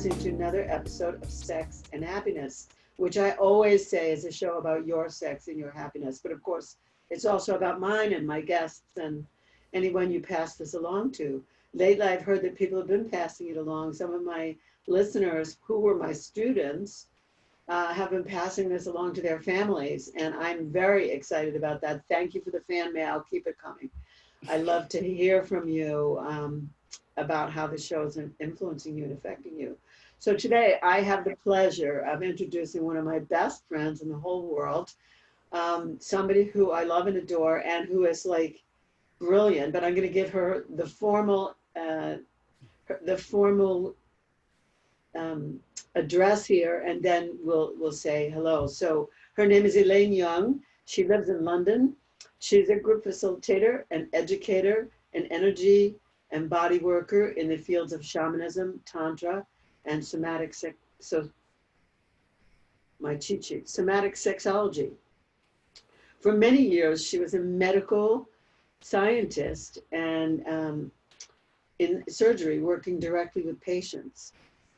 listening to another episode of Sex and Happiness, which I always say is a show about your sex and your happiness. But of course, it's also about mine and my guests and anyone you pass this along to. Lately, I've heard that people have been passing it along. Some of my listeners who were my students have been passing this along to their families, and I'm very excited about that. Thank you for the fan mail. Keep it coming. I love to hear from you about how the show is influencing you and affecting you. So today I have the pleasure of introducing one of my best friends in the whole world, somebody who I love and adore and who is like brilliant, but I'm going to give her the formal address here, and then we'll say hello. So her name is Elaine Young. She lives in London. She's a group facilitator, an educator, an energy and body worker in the fields of shamanism, Tantra, and somatic sexology. For many years, she was a medical scientist and in surgery, working directly with patients.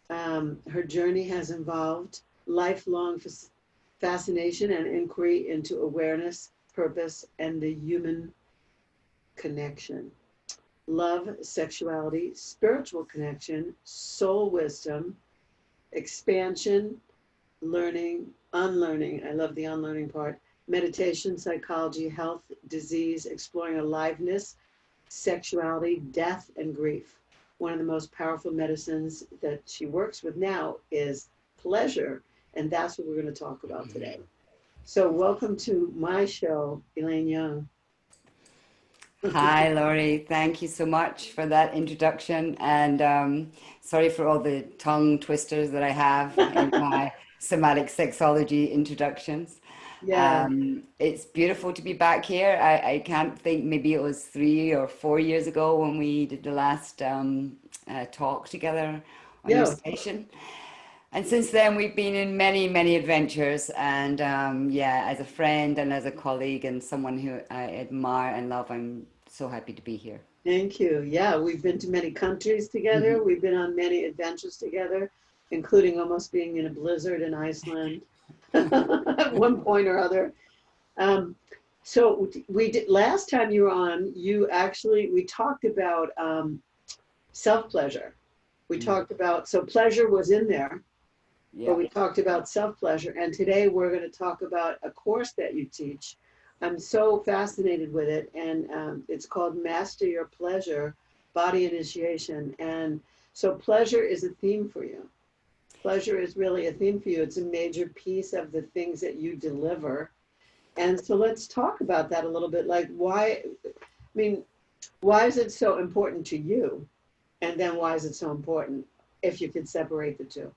Her journey has involved lifelong fascination and inquiry into awareness, purpose, and the human connection. Love, sexuality, spiritual connection, soul wisdom, expansion, learning, unlearning. I love the unlearning part. Meditation, psychology, health, disease, exploring aliveness, sexuality, death, and grief. One of the most powerful medicines that she works with now is pleasure, and that's what we're going to talk about today. So welcome to my show, Elaine Young. Hi, Laurie. Thank you so much for that introduction. And sorry for all the tongue twisters that I have in my somatic sexology introductions. Yeah. It's beautiful to be back here. I can't think, maybe it was 3 or 4 years ago when we did the last talk together on your Yeah. station. And since then, we've been in many, many adventures. And yeah, as a friend and as a colleague and someone who I admire and love, I'm so happy to be here. Thank you. Yeah, we've been to many countries together. Mhm. We've been on many adventures together, including almost being in a blizzard in Iceland at one point or other. Um, so we did last time you were on, we talked about self-pleasure. We talked about, so pleasure was in there, but Yeah. we talked about self-pleasure. And today we're going to talk about a course that you teach. I'm so fascinated with it. And it's called Master Your Pleasure, Body Initiation. And so pleasure is a theme for you. Pleasure is really a theme for you. It's a major piece of the things that you deliver. And so let's talk about that a little bit. Like why is it so important to you? And then why is it so important, if you could separate the two?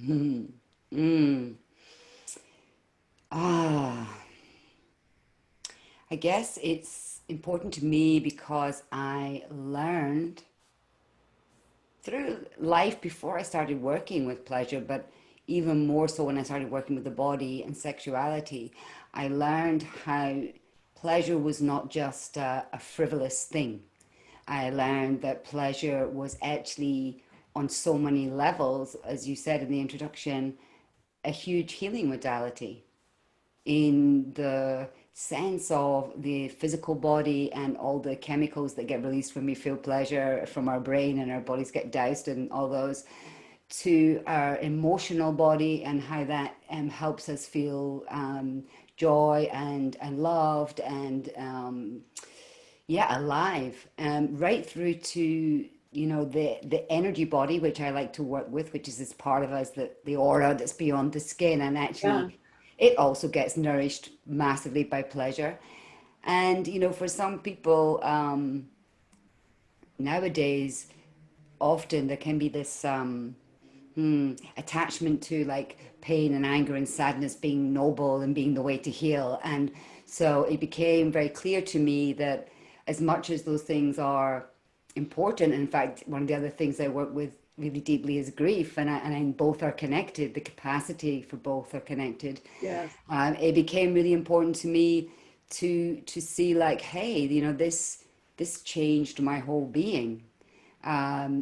Mm. Mm. Ah, I guess it's important to me because I learned through life before I started working with pleasure, but even more so when I started working with the body and sexuality, I learned how pleasure was not just a frivolous thing. I learned that pleasure was actually, on so many levels, as you said in the introduction, a huge healing modality in the sense of the physical body and all the chemicals that get released when we feel pleasure from our brain and our bodies get doused and all those, to our emotional body and how that helps us feel joy and loved and yeah, alive, right through to the energy body, which I like to work with, which is this part of us, that the aura that's beyond the skin, and Yeah. actually it also gets nourished massively by pleasure. And for some people nowadays, often there can be this attachment to like pain and anger and sadness being noble and being the way to heal. And so it became very clear to me that as much as those things are important, in fact, one of the other things I work with really deeply is grief, and both are connected. The capacity for both are connected. Yes. It became really important to me to see like, hey, this changed my whole being.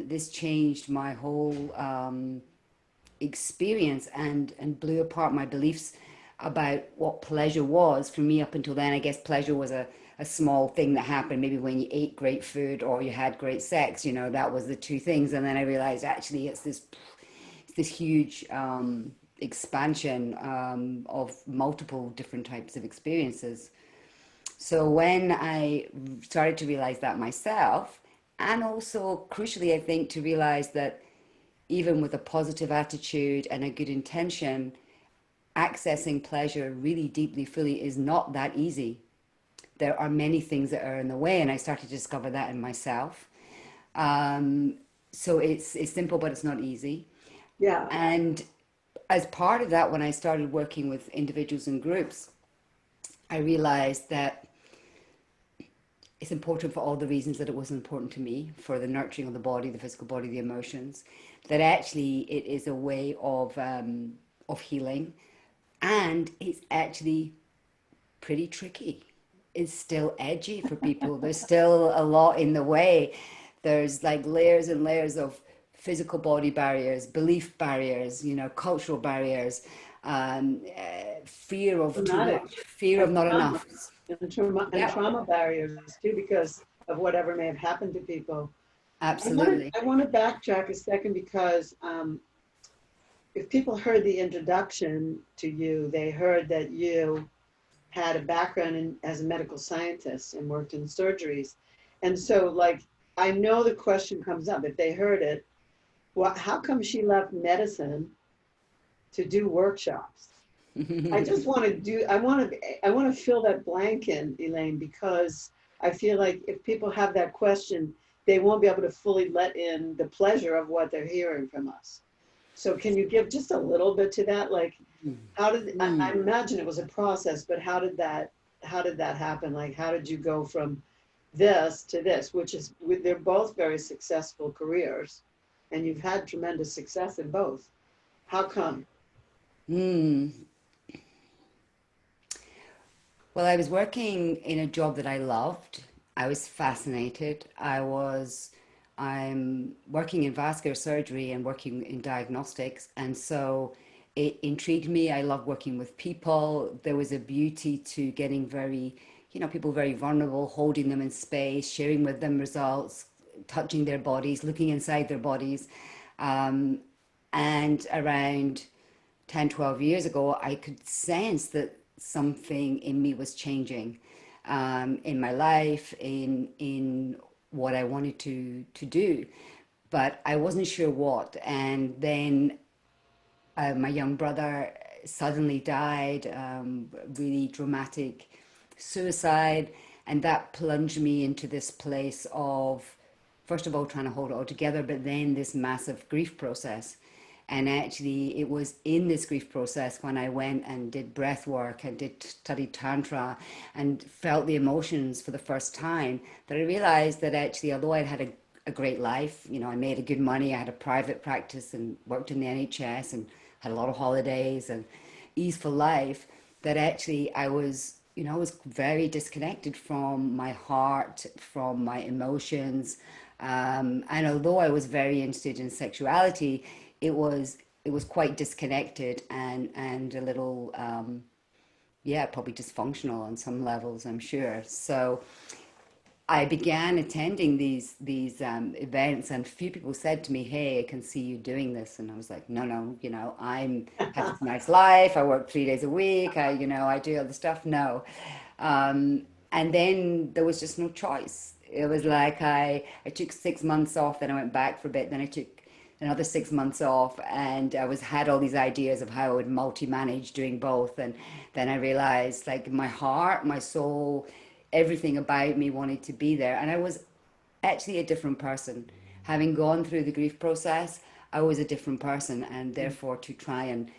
This changed my whole experience and blew apart my beliefs about what pleasure was. For me, up until then, I guess pleasure was a small thing that happened maybe when you ate great food or you had great sex, you know, that was the two things. And then I realized actually it's this huge expansion of multiple different types of experiences. So when I started to realize that myself, and also crucially, I think, to realize that even with a positive attitude and a good intention, accessing pleasure really deeply, fully is not that easy. There are many things that are in the way, and I started to discover that in myself. Um, so it's simple, but it's not easy. Yeah. And as part of that, when I started working with individuals and groups, I realized that it's important for all the reasons that it was important to me, for the nurturing of the body, the physical body, the emotions, that actually it is a way of healing, and it's actually pretty tricky. It's still edgy for people. There's still a lot in the way. There's like layers and layers of physical body barriers, belief barriers, you know, cultural barriers, fear of too Traumatic much, fear of and not trauma enough. and Yep, trauma barriers too, because of whatever may have happened to people. absolutely. I want to backtrack a second because if people heard the introduction to you, they heard that you had a background as a medical scientist and worked in surgeries. And so, like, I know the question comes up if they heard it, well, how come she left medicine to do workshops? I just want to do, I want to fill that blank in, Elaine, because I feel like if people have that question, they won't be able to fully let in the pleasure of what they're hearing from us. So can you give just a little bit to that? Like, how did, I Mm. imagine it was a process, but how did that happen? Like, how did you go from this to this, which is, they're both very successful careers and you've had tremendous success in both. How come? Mm. Well, I was working in a job that I loved. I was fascinated. I'm working in vascular surgery and working in diagnostics. And so it intrigued me. I love working with people. There was a beauty to getting very, you know, people very vulnerable, holding them in space, sharing with them results, touching their bodies, looking inside their bodies. Um, and around 10, 12 years ago, I could sense that something in me was changing, in my life, in what I wanted to do, but I wasn't sure what. And then my young brother suddenly died, really dramatic suicide, and that plunged me into this place of, first of all, trying to hold it all together, but then this massive grief process. And actually, it was in this grief process when I went and did breath work and did study Tantra and felt the emotions for the first time that I realized that actually, although I'd had a great life, you know, I made a good money, I had a private practice and worked in the NHS and had a lot of holidays and easeful life, that actually I was, you know, I was very disconnected from my heart, from my emotions. And although I was very interested in sexuality, it was it was quite disconnected and a little yeah, probably dysfunctional on some levels, I'm sure. So I began attending these events, and a few people said to me, "Hey, I can see you doing this," and I was like, "No, no, you know, I'm have this nice life. I work 3 days a week. You know, I do all the stuff." No, and then there was just no choice. It was like I took 6 months off, then I went back for a bit, then I took another 6 months off, and I was had all these ideas of how I would multi-manage doing both, and then I realized like my heart, my soul, everything about me wanted to be there, and I was actually a different person. Having gone through the grief process, I was a different person, and therefore to try and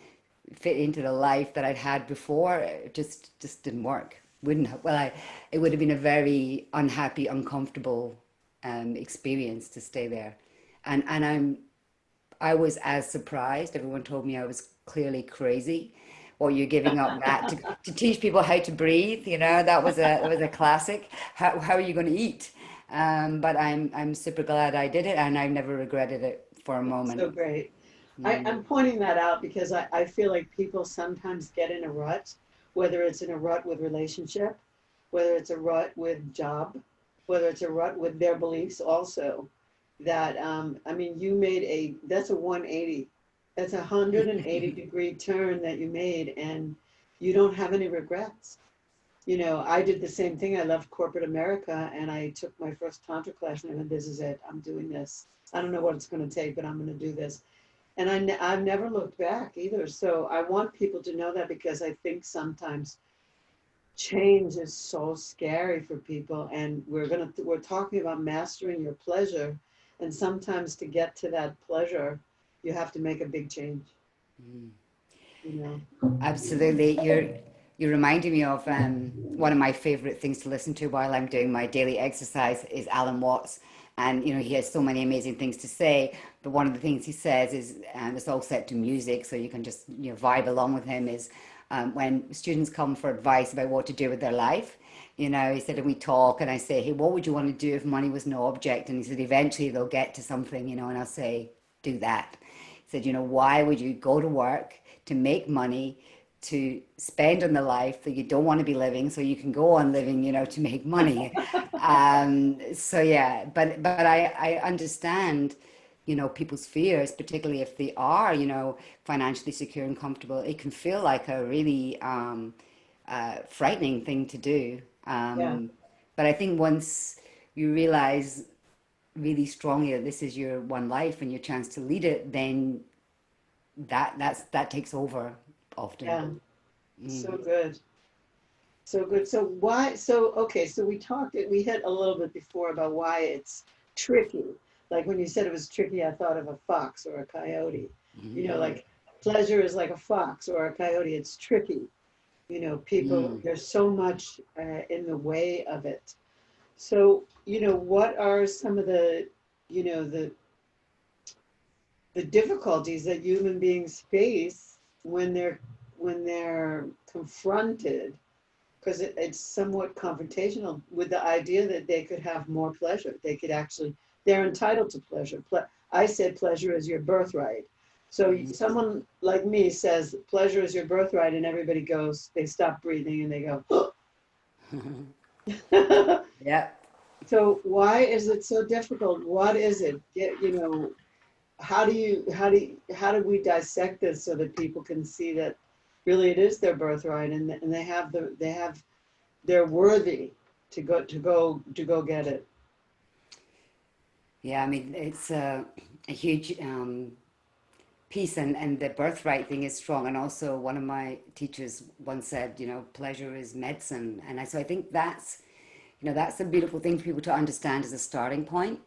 fit into the life that I'd had before, it just didn't work. Wouldn't have, well, it would have been a very unhappy, uncomfortable experience to stay there, and I was as surprised. Everyone told me I was clearly crazy. Well, you're giving up that to teach people how to breathe. You know, that was a classic. How are you going to eat? But I'm super glad I did it, and I've never regretted it for a So moment. great. I'm pointing that out because I feel like people sometimes get in a rut, whether it's in a rut with relationship, whether it's a rut with job, whether it's a rut with their beliefs also. That I mean, that's a 180. That's a 180-degree turn that you made, and you don't have any regrets. I did the same thing. I left corporate America and I took my first Tantra class and I went, this is it. I'm doing this. I don't know what it's going to take, but I'm going to do this. And I've never looked back either. So I want people to know that because I think sometimes change is so scary for people. And we're talking about mastering your pleasure. And sometimes to get to that pleasure, you have to make a big change, you know? Absolutely. You're reminding me of one of my favorite things to listen to while I'm doing my daily exercise is Alan Watts. And, he has so many amazing things to say. But one of the things he says is, and it's all set to music, so you can just, vibe along with him, is when students come for advice about what to do with their life, he said, and we talk, and I say, hey, what would you want to do if money was no object? And he said, eventually they'll get to something, and I'll say, do that. He said, why would you go to work to make money, to spend on the life that you don't want to be living so you can go on living, to make money? So yeah, but I understand, people's fears, particularly if they are, financially secure and comfortable. It can feel like a really frightening thing to do. Yeah. But I think once you realize really strongly that this is your one life and your chance to lead it, then that takes over often. Yeah. So good. So good. Okay, so we hit a little bit before about why it's tricky. Like when you said it was tricky, I thought of a fox or a coyote. Like pleasure is like a fox or a coyote. It's tricky. People, there's so much in the way of it. So, what are some of the difficulties that human beings face when they're confronted, because it's somewhat confrontational with the idea that they could have more pleasure. They're entitled to pleasure. I said pleasure is your birthright. So someone like me says pleasure is your birthright, and everybody they stop breathing and they go, Yeah. so why is it so difficult? What is it? How do we dissect this so that people can see that really it is their birthright, and they're worthy to go get it. Yeah, I mean, it's a huge piece, and the birthright thing is strong. And also, one of my teachers once said, pleasure is medicine. And so I think that's a beautiful thing for people to understand as a starting point.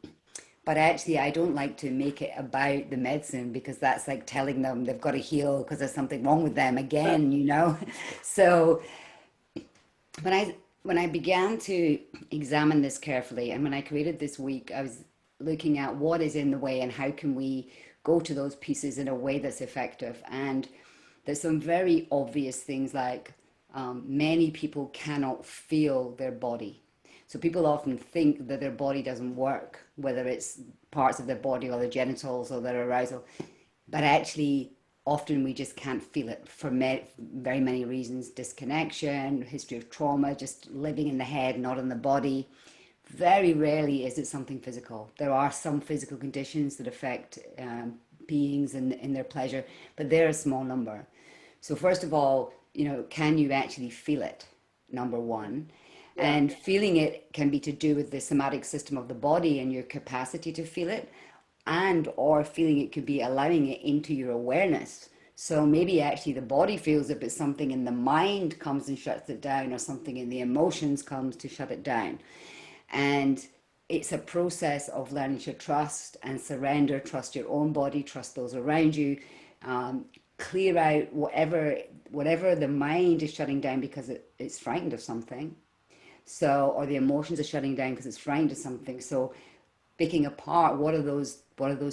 But actually, I don't like to make it about the medicine, because that's like telling them they've got to heal because there's something wrong with them again. So when I began to examine this carefully, and when I created this week, I was looking at what is in the way and how can we go to those pieces in a way that's effective. And there's some very obvious things like many people cannot feel their body. So people often think that their body doesn't work, whether it's parts of their body or their genitals or their arousal. But actually, often we just can't feel it for very many reasons: disconnection, history of trauma, just living in the head, not in the body. Very rarely is it something physical. There are some physical conditions that affect beings in their pleasure, but they're a small number. So first of all, can you actually feel it? Number one. Yeah. And feeling it can be to do with the somatic system of the body and your capacity to feel it, and or feeling it could be allowing it into your awareness. So maybe actually the body feels it, but something in the mind comes and shuts it down, or something in the emotions comes to shut it down. And it's a process of learning to trust and surrender, trust your own body, trust those around you, clear out whatever the mind is shutting down because it's frightened of something. So, or the emotions are shutting down because it's frightened of something. So picking apart what are those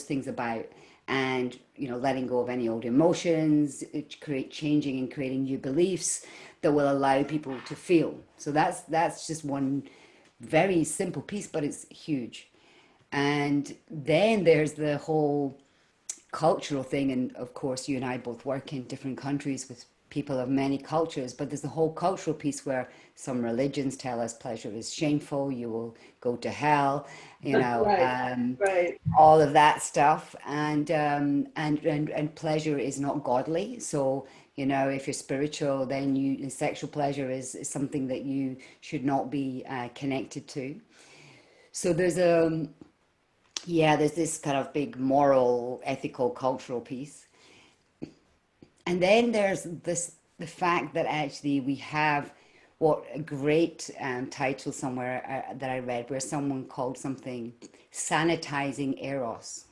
things about, and letting go of any old emotions, changing and creating new beliefs that will allow people to feel. So that's just one very simple piece, but it's huge. And then there's the whole cultural thing, and of course you and I both work in different countries with people of many cultures, but there's the whole cultural piece where some religions tell us pleasure is shameful, you will go to hell, you know, Right, right. all of that stuff, and pleasure is not godly. So you know, if you're spiritual, then you sexual pleasure is something that you should not be connected to. So there's a yeah, there's this kind of big moral, ethical, cultural piece. And then there's this the fact that actually we have what a great title somewhere that I read where someone called something sanitizing eros,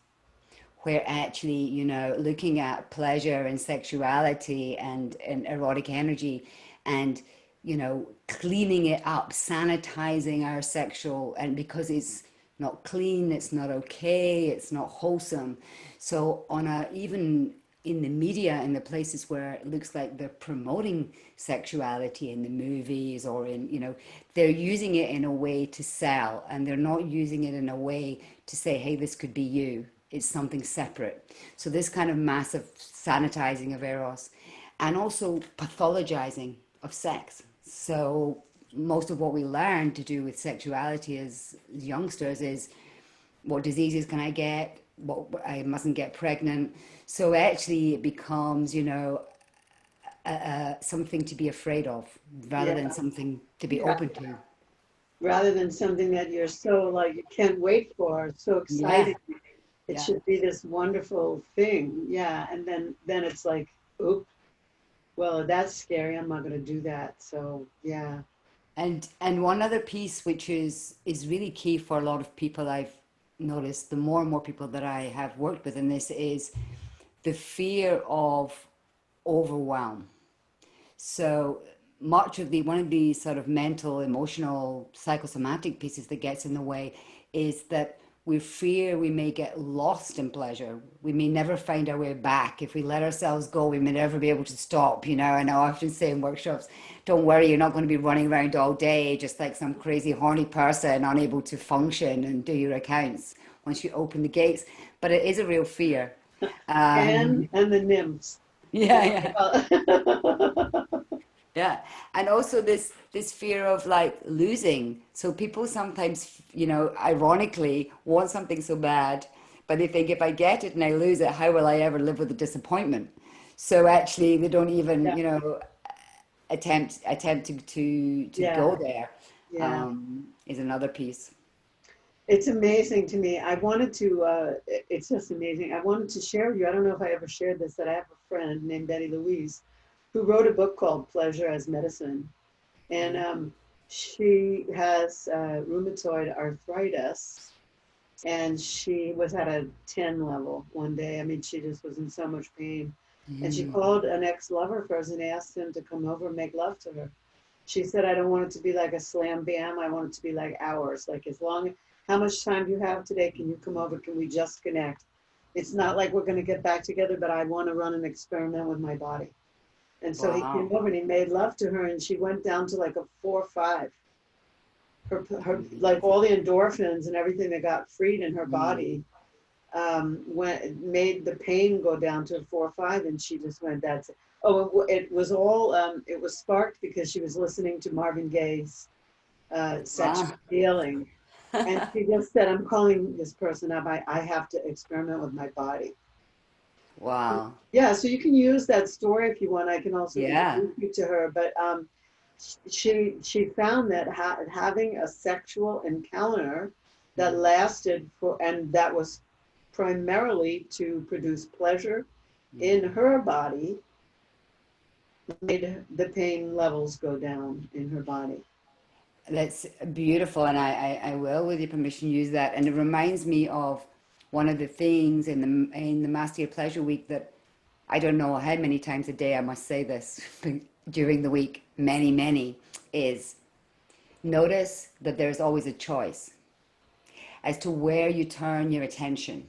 where actually, you know, looking at pleasure and sexuality and erotic energy and, you know, cleaning it up, sanitizing our sexual, and because it's not clean, it's not okay, it's not wholesome. So on a, even in the media, in the places where it looks like they're promoting sexuality in the movies or in, you know, they're using it in a way to sell, and they're not using it in a way to say, hey, this could be you. It's something separate. So this kind of massive sanitizing of eros and also pathologizing of sex. So most of what we learn to do with sexuality as youngsters is what diseases can I get? What I mustn't get pregnant. So actually, it becomes, you know, something to be afraid of rather than Yeah, something to be yeah. open to. Rather than something that you're so like you can't wait for, so Yeah, exciting. It yeah. should be this wonderful thing. Yeah, and then it's like, oop, well, that's scary. I'm not going to do that. So yeah, And one other piece which is really key for a lot of people I've noticed, the more and more people that I have worked with in this, is the fear of overwhelm. So much of the one of the sort of mental, emotional, psychosomatic pieces that gets in the way is that we fear we may get lost in pleasure. We may never find our way back. If we let ourselves go, we may never be able to stop, you know. And I often say in workshops, don't worry, you're not going to be running around all day just like some crazy horny person unable to function and do your accounts once you open the gates. But it is a real fear. and the nymphs. Yeah, Well, yeah. well, Yeah, and also this fear of like losing. So people sometimes, you know, ironically want something so bad, but they think if I get it and I lose it, how will I ever live with the disappointment? So actually, they don't even, yeah, you know, attempt to go yeah, there. yeah. Is another piece. It's amazing to me. I wanted to. It's just amazing. I wanted to share with you. I don't know if I ever shared this. That I have a friend named Betty Louise, who wrote a book called Pleasure as Medicine, and she has rheumatoid arthritis, and she was at a 10 level one day. I mean, she just was in so much pain. And she Mm. called an ex-lover of hers and asked him to come over and make love to her. She said, I don't want it to be like a slam bam. I want it to be like hours. Like as long, how much time do you have today? Can you come over? Can we just connect? It's not like we're going to get back together, but I want to run an experiment with my body. And so he came Wow. over and he made love to her, and she went down to like a 4 or 5. Her like all the endorphins and everything that got freed in her Mm. body went made the pain go down to 4 or 5, and she just went, that's it. Oh, it was all it was sparked because she was listening to Marvin Gaye's Wow. Sexual Healing, and she just said, I'm calling this person up. I have to experiment with my body. Wow. Yeah, so you can use that story if you want. I can also Yeah. introduce you to her, but she found that having a sexual encounter that lasted for, and that was primarily to produce pleasure in her body, made the pain levels go down in her body. That's beautiful, and I will, with your permission, use that. And it reminds me of one of the things in the Master Your Pleasure week that I don't know how many times a day I must say this during the week, many, many, is notice that there's always a choice as to where you turn your attention.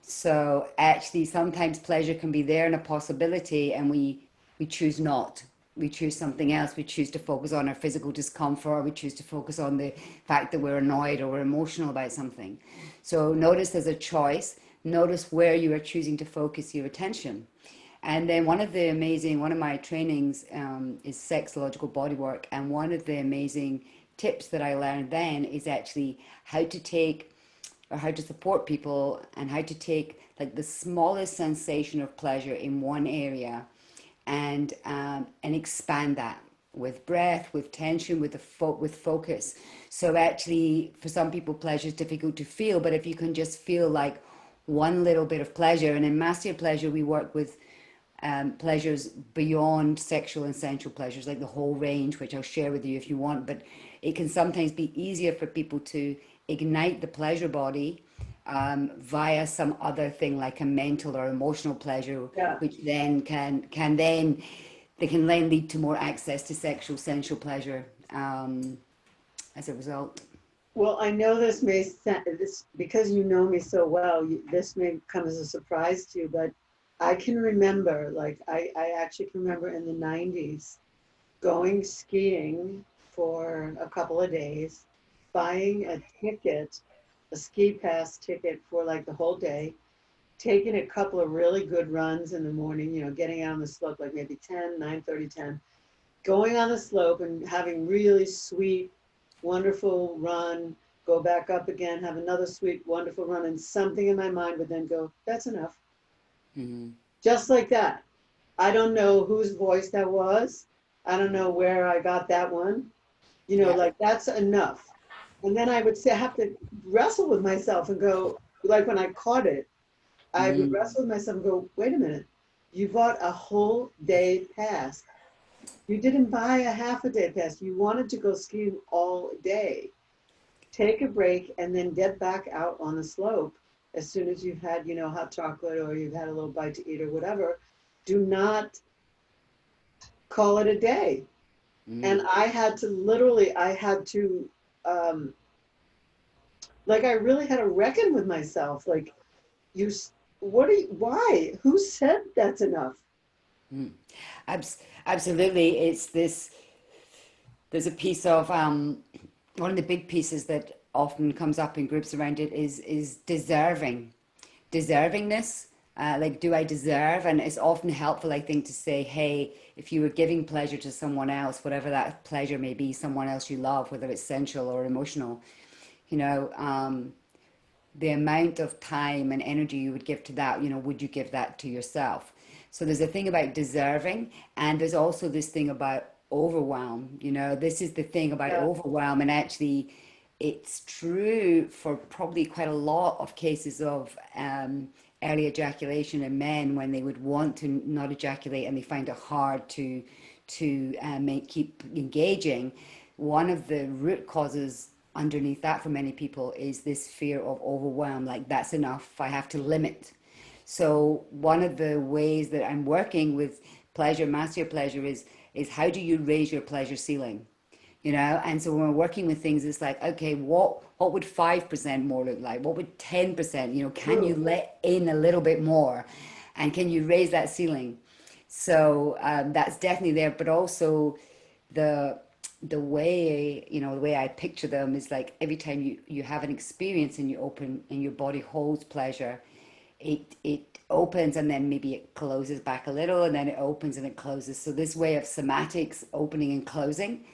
So actually, sometimes pleasure can be there and a possibility, and we choose not. We choose something else. We choose to focus on our physical discomfort, or we choose to focus on the fact that we're annoyed or we're emotional about something. So notice there's a choice. notice where you are choosing to focus your attention. And then one of my trainings is sexological bodywork. And one of the amazing tips that I learned then is actually how to take, or how to support people, and how to take like the smallest sensation of pleasure in one area and expand that with breath, with tension, with focus. So actually, for some people, pleasure is difficult to feel, but if you can just feel like one little bit of pleasure, and in Master Pleasure, we work with pleasures beyond sexual and sensual pleasures, like the whole range, which I'll share with you if you want. But it can sometimes be easier for people to ignite the pleasure body via some other thing, like a mental or emotional pleasure, Yeah. which then can then lead to more access to sexual sensual pleasure as a result. Well, I know this because you know me so well. This may come as a surprise to you, but I can remember, like I actually can remember in the '90s going skiing for a couple of days, buying a ticket, a ski pass ticket for like the whole day, taking a couple of really good runs in the morning, getting out on the slope like maybe 10, 9:30, 10, going on the slope and having really sweet, wonderful run, go back up again, have another sweet, wonderful run, and something in my mind would then go, that's enough. Mm-hmm. Just like that. I don't know whose voice that was. I don't know where I got that one. Yeah. Like that's enough. And then I would say, have to wrestle with myself and go, like when I caught it, I would Mm-hmm. wrestle with myself and go, wait a minute, you bought a whole day pass. You didn't buy a half a day pass. You wanted to go skiing all day. Take a break and then get back out on the slope as soon as you've had, hot chocolate or you've had a little bite to eat or whatever. Do not call it a day. And I had to, um, like, I really had to reckon with myself. Like, you, why? Who said that's enough? Mm. Absolutely. It's this, there's a piece of, one of the big pieces that often comes up in groups around it is deservingness. Like, do I deserve? And it's often helpful, I think, to say, hey, if you were giving pleasure to someone else, whatever that pleasure may be, someone else you love, whether it's sensual or emotional, you know, the amount of time and energy you would give to that, would you give that to yourself? So there's a thing about deserving, and there's also this thing about overwhelm. This is the thing about Yeah, overwhelm, and actually, it's true for probably quite a lot of cases of early ejaculation in men when they would want to not ejaculate and they find it hard to keep engaging. One of the root causes underneath that for many people is this fear of overwhelm, like that's enough, I have to limit. So one of the ways that I'm working with pleasure, master your pleasure, is how do you raise your pleasure ceiling? And so when we're working with things, it's like, okay, what would 5% more look like? What would 10%? Can you true. let in a little bit more, and can you raise that ceiling? So that's definitely there, but also the the way I picture them is like every time you have an experience and you open and your body holds pleasure, it opens and then maybe it closes back a little, and then it opens and it closes. So this way of somatics, opening and closing,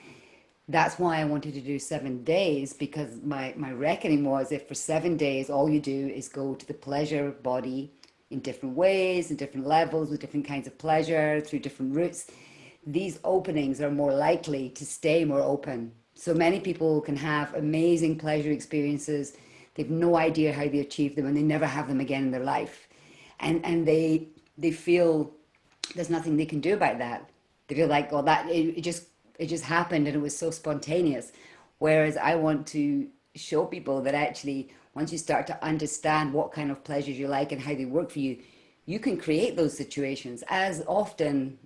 that's why I wanted to do 7 days, because my reckoning was, if for 7 days all you do is go to the pleasure body in different ways, in different levels, with different kinds of pleasure, through different routes, these openings are more likely to stay more open. So many people can have amazing pleasure experiences. They've no idea how they achieve them, and they never have them again in their life. And they feel there's nothing they can do about that. They feel like, well, it just happened and it was so spontaneous. Whereas I want to show people that actually, once you start to understand what kind of pleasures you like and how they work for you, you can create those situations as often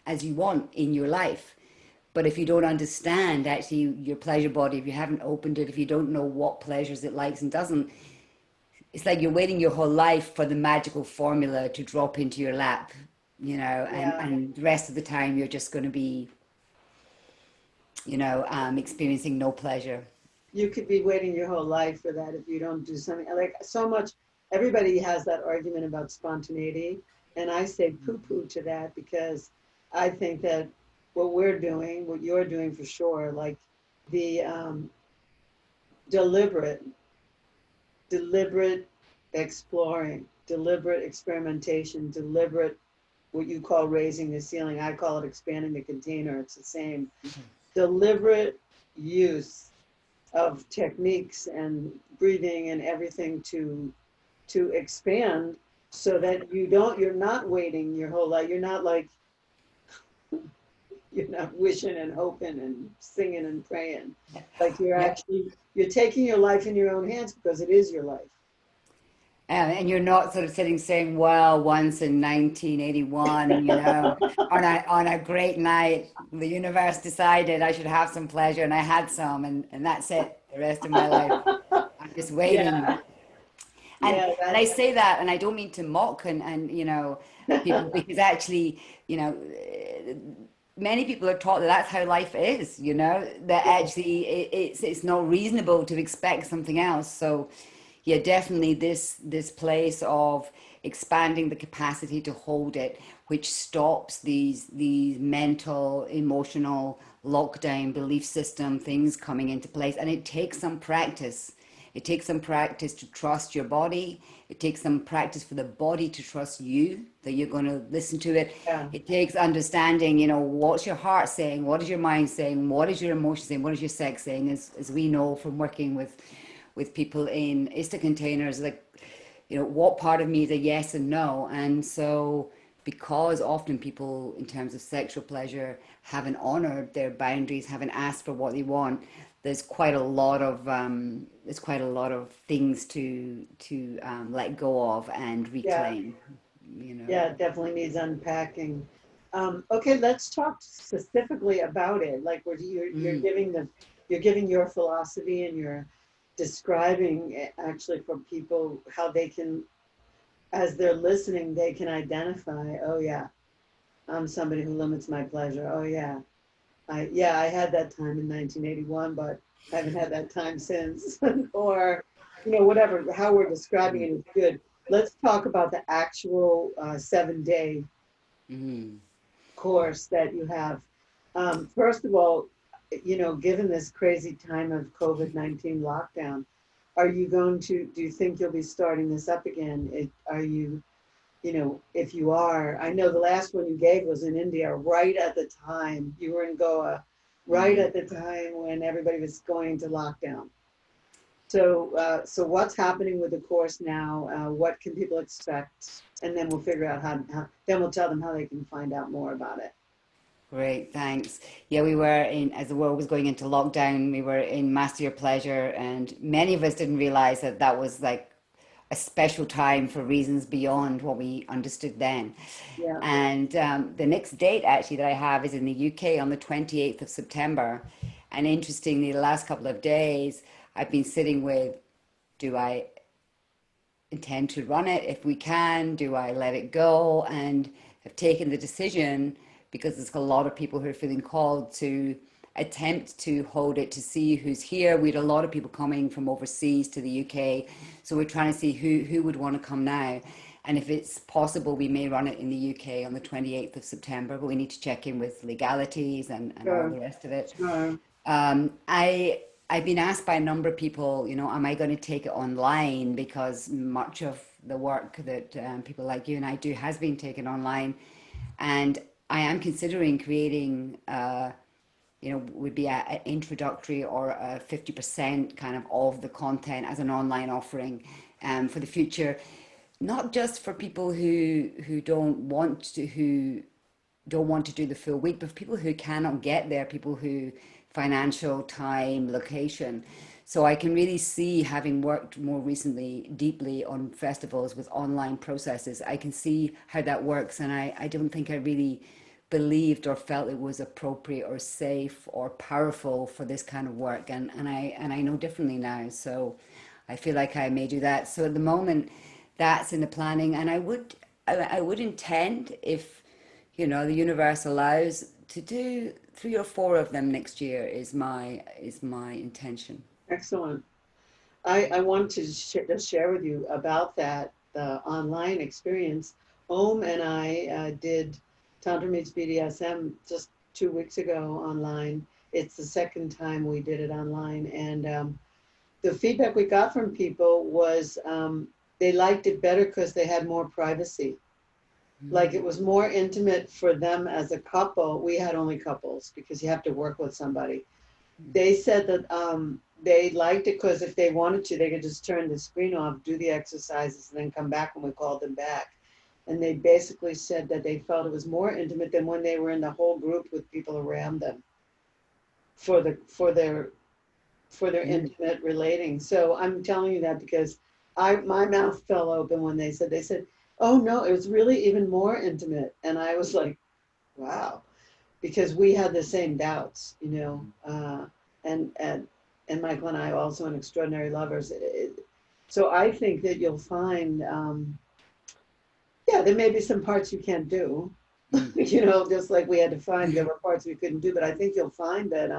as you want in your life. But if you don't understand actually your pleasure body, if you haven't opened it, if you don't know what pleasures it likes and doesn't, it's like you're waiting your whole life for the magical formula to drop into your lap, Yeah. and the rest of the time you're just going to be, experiencing no pleasure. You could be waiting your whole life for that if you don't do something. Like so much, everybody has that argument about spontaneity. And I say poo-poo to that because I think that what we're doing, what you're doing for sure, like the deliberate, deliberate exploring, deliberate experimentation, deliberate what you call raising the ceiling. I call it expanding the container. It's the same. Deliberate use of techniques and breathing and everything to expand so that you're not waiting your whole life. You're not like, you're not wishing and hoping and singing and praying. Like Yeah. you're taking your life in your own hands because it is your life. And you're not sort of sitting saying, well, once in 1981, on a great night, the universe decided I should have some pleasure and I had some, and that's it, the rest of my life. I'm just waiting. Yeah, And yeah, and I say that, and I don't mean to mock and people, because actually, many people are taught that that's how life is, that actually it's not reasonable to expect something else. So yeah, definitely this place of expanding the capacity to hold it, which stops these mental, emotional lockdown belief system things coming into place. And it takes some practice. It takes some practice to trust your body. It takes some practice for the body to trust you, that you're going to listen to it. yeah, It takes understanding, what's your heart saying? What is your mind saying? What is your emotion saying? What is your sex saying? As we know from working with people in ISTA containers, like, what part of me is a yes and no? And so, because often people, in terms of sexual pleasure, haven't honored their boundaries, haven't asked for what they want, there's quite a lot of things to let go of and yeah, reclaim. You know. yeah. It definitely needs unpacking. Okay, let's talk specifically about it. Like where Mm. you're giving your philosophy and you're describing it actually for people how they can, as they're listening, they can identify, oh yeah, I'm somebody who limits my pleasure. Oh yeah, I had that time in 1981, but I haven't had that time since. Or, whatever, how we're describing it is good. Let's talk about the actual 7-day Mm. course that you have. First of all, given this crazy time of COVID-19 lockdown, do you think you'll be starting this up again? Are you, if you are, I know the last one you gave was in India, right at the time you were in Goa, right Mm. at the time when everybody was going to lockdown. So what's happening with the course now? What can people expect? And then we'll figure out then we'll tell them how they can find out more about it. Great, thanks. Yeah, we were in, as the world was going into lockdown, we were in Master Your Pleasure, and many of us didn't realize that that was like a special time for reasons beyond what we understood then. Yeah. And the next date actually that I have is in the UK on the 28th of September. And interestingly, the last couple of days, I've been sitting with, do I intend to run it? If we can, do I let it go? And have taken the decision, because there's a lot of people who are feeling called to attempt to hold it, to see who's here. We had a lot of people coming from overseas to the UK. So we're trying to see who would want to come now. And if it's possible, we may run it in the UK on the 28th of September, but we need to check in with legalities and all Sure. the rest of it. Sure. I've been asked by a number of people, am I going to take it online? Because much of the work that people like you and I do has been taken online, and I am considering creating, would be an introductory or a 50% kind of the content as an online offering for the future, not just for people who don't want to do the full week, but for people who cannot get there, people who financial, time, location. So I can really see, having worked more recently deeply on festivals with online processes, I can see how that works. And I don't think I really believed or felt it was appropriate or safe or powerful for this kind of work. And I know differently now. So I feel like I may do that. So at the moment, that's in the planning. And I would intend, if the universe allows, to do 3 or 4 of them next year is my intention. Excellent. I wanted to just share with you about that, the online experience. Om and I did Tantra Meets BDSM just 2 weeks ago online. It's the second time we did it online. And the feedback we got from people was they liked it better because they had more privacy. Like it was more intimate for them as a couple. We had only couples because you have to work with somebody. They said that they liked it because if they wanted to, they could just turn the screen off, do the exercises, and then come back when we called them back. And they basically said that they felt it was more intimate than when they were in the whole group with people around them for the for their intimate relating. So I'm telling you that because my mouth fell open when they said, oh no, it was really even more intimate. And I was like, wow, because we had the same doubts, you know, and Michael and I are also in Extraordinary Lovers. So I think that you'll find, yeah, there may be some parts you can't do, you know, just like we had to find there were parts we couldn't do, but I think you'll find that,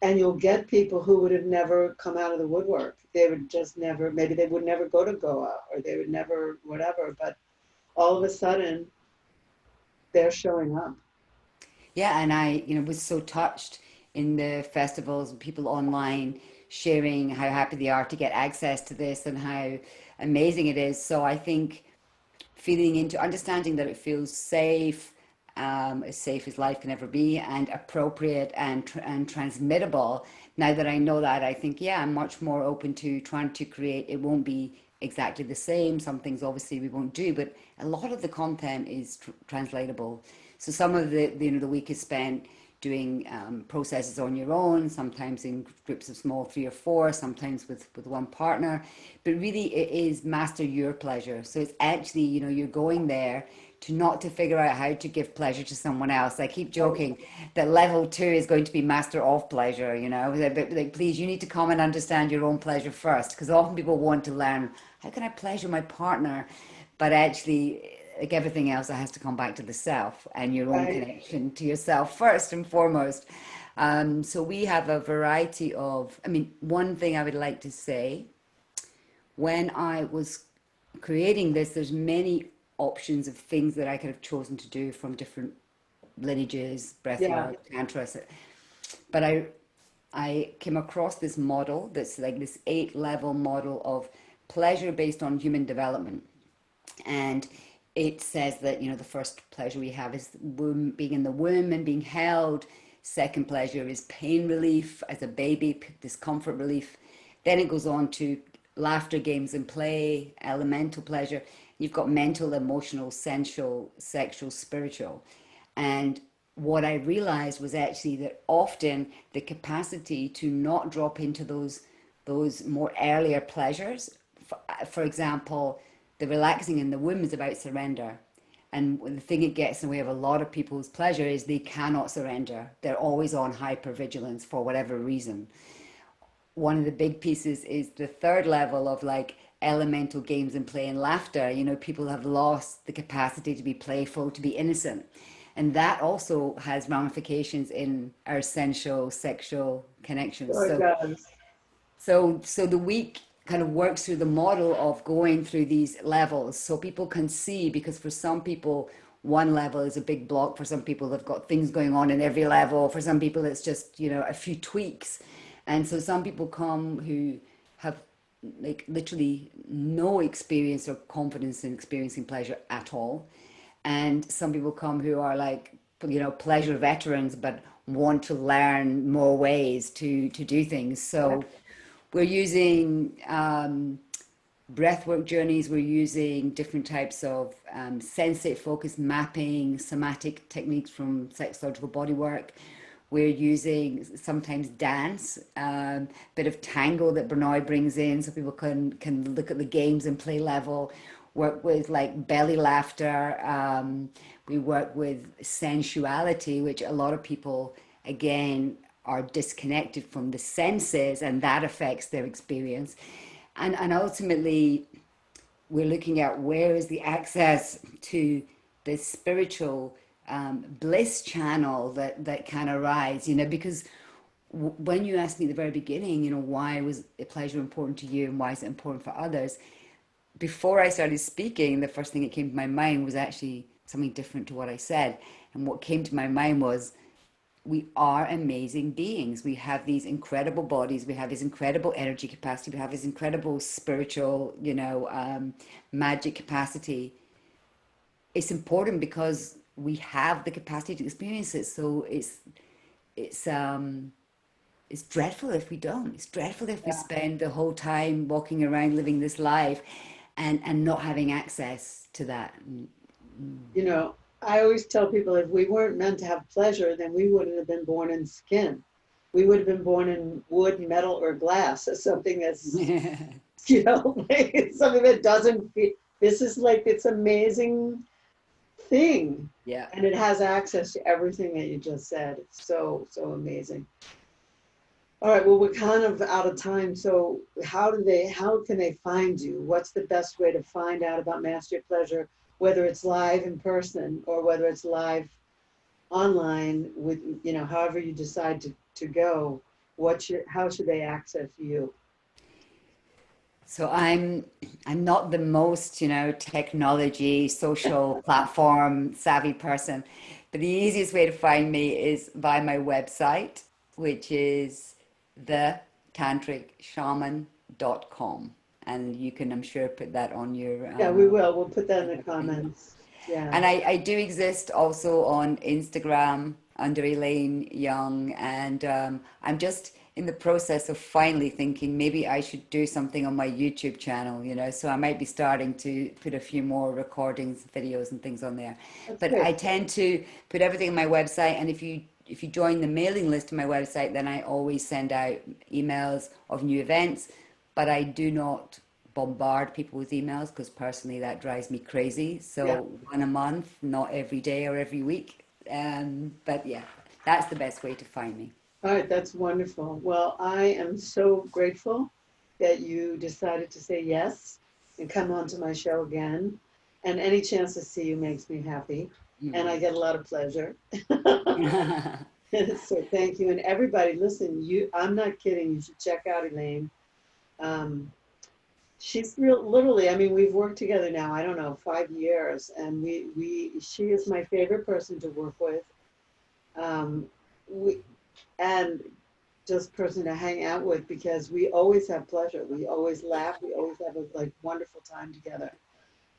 and you'll get people who would have never come out of the woodwork. They would just never, maybe they would never go to Goa or they would never, whatever, but all of a sudden they're showing up. Yeah, and I, was so touched in the festivals and people online sharing how happy they are to get access to this and how amazing it is. So I think feeling into understanding that it feels safe, as safe as life can ever be, and appropriate and transmittable. Now that I know that, I think, yeah, I'm much more open to trying to create. It won't be exactly the same. Some things obviously we won't do, but a lot of the content is translatable. So some of the week is spent doing processes on your own, sometimes in groups of small 3 or 4, sometimes with one partner. But really it is master your pleasure. So it's actually, you're going there to not to figure out how to give pleasure to someone else. I keep joking that level 2 is going to be master of pleasure, but like, please, you need to come and understand your own pleasure first, because often people want to learn, how can I pleasure my partner? But actually, like everything else, it has to come back to the self and your own Right. connection to yourself first and foremost. So we have a variety of, one thing I would like to say, when I was creating this, there's many options of things that I could have chosen to do from different lineages, Yeah. breathwork, tantra, but I came across this model that's like this 8-level model of pleasure based on human development. And it says that, the first pleasure we have is being in the womb and being held. Second pleasure is pain relief as a baby, discomfort relief. Then it goes on to laughter, games, and play, elemental pleasure. You've got mental, emotional, sensual, sexual, spiritual. And what I realized was actually that often the capacity to not drop into those more earlier pleasures, for example, the relaxing in the womb is about surrender. And the thing it gets in the way of a lot of people's pleasure is they cannot surrender. They're always on hypervigilance for whatever reason. One of the big pieces is the third level of like elemental games and play and laughter. People have lost the capacity to be playful, to be innocent. And that also has ramifications in our sensual, sexual connections. Sure it So does. so the week kind of works through the model of going through these levels so people can see, because for some people one level is a big block, for some people they've got things going on in every level, for some people it's just a few tweaks. And so some people come who have like literally no experience or confidence in experiencing pleasure at all, and some people come who are like pleasure veterans but want to learn more ways to do things. Yeah. So we're using breathwork journeys, we're using different types of sensate focused mapping, somatic techniques from sexological bodywork. We're using sometimes dance, bit of tango that Bernard brings in so people can look at the games and play level. Work with like belly laughter. We work with sensuality, which a lot of people, again, are disconnected from the senses, and that affects their experience. And ultimately, we're looking at where is the access to the spiritual bliss channel that can arise, because when you asked me at the very beginning, you know, why was pleasure important to you and why is it important for others? Before I started speaking, the first thing that came to my mind was actually something different to what I said. And what came to my mind was we are amazing beings. We have these incredible bodies. We have this incredible energy capacity. We have this incredible spiritual, magic capacity. It's important because we have the capacity to experience it. So it's it's dreadful if we don't. It's dreadful if we Yeah. spend the whole time walking around living this life and not having access to that. You know, I always tell people if we weren't meant to have pleasure, then we wouldn't have been born in skin. We would have been born in wood, metal, or glass, or something that's, like something that doesn't feel. This is like this amazing thing. Yeah. And it has access to everything that you just said. It's so, so amazing. All right, well, we're kind of out of time. So how can they find you? What's the best way to find out about Master Your Pleasure, whether it's live in person or whether it's live online with, however you decide to go, how should they access you? So I'm not the most, technology, social platform savvy person, but the easiest way to find me is by my website, which is thetantricshaman.com. And you can, I'm sure, put that on your Yeah, we will. We'll put that in the comments. Yeah. and I do exist also on Instagram under Elaine Young, and I'm just in the process of finally thinking maybe I should do something on my YouTube channel, so I might be starting to put a few more recordings, videos and things on there. That's But great. I tend to put everything on my website, and if you join the mailing list to my website, then I always send out emails of new events, but I do not bombard people with emails because personally that drives me crazy. Yeah. So one a month, not every day or every week. But yeah, that's the best way to find me. All right, that's wonderful. Well, I am so grateful that you decided to say yes and come on to my show again. And any chance to see you makes me happy. And I get a lot of pleasure. So thank you. And everybody, listen, I'm not kidding. You should check out Elaine. Um, she's literally, I mean, we've worked together now, I don't know, 5 years. And she is my favorite person to work with. Um, we, and just person to hang out with because we always have pleasure. We always laugh. We always have a wonderful time together.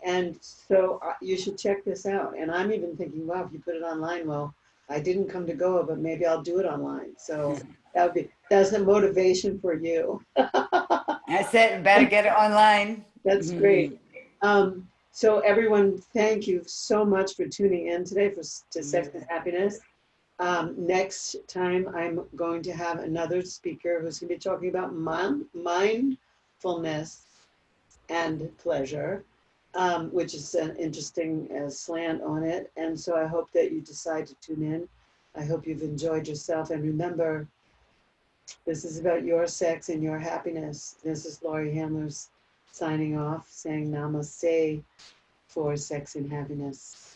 And so you should check this out. And I'm even thinking, wow, if you put it online, well, I didn't come to Goa, but maybe I'll do it online. So that's the motivation for you. That's it. Better get it online. That's great. So everyone, thank you so much for tuning in today to Sex and Happiness. Next time, I'm going to have another speaker who's going to be talking about mindfulness and pleasure, which is an interesting slant on it. And so I hope that you decide to tune in. I hope you've enjoyed yourself. And remember, this is about your sex and your happiness. This is Laurie Handlers signing off, saying namaste for sex and happiness.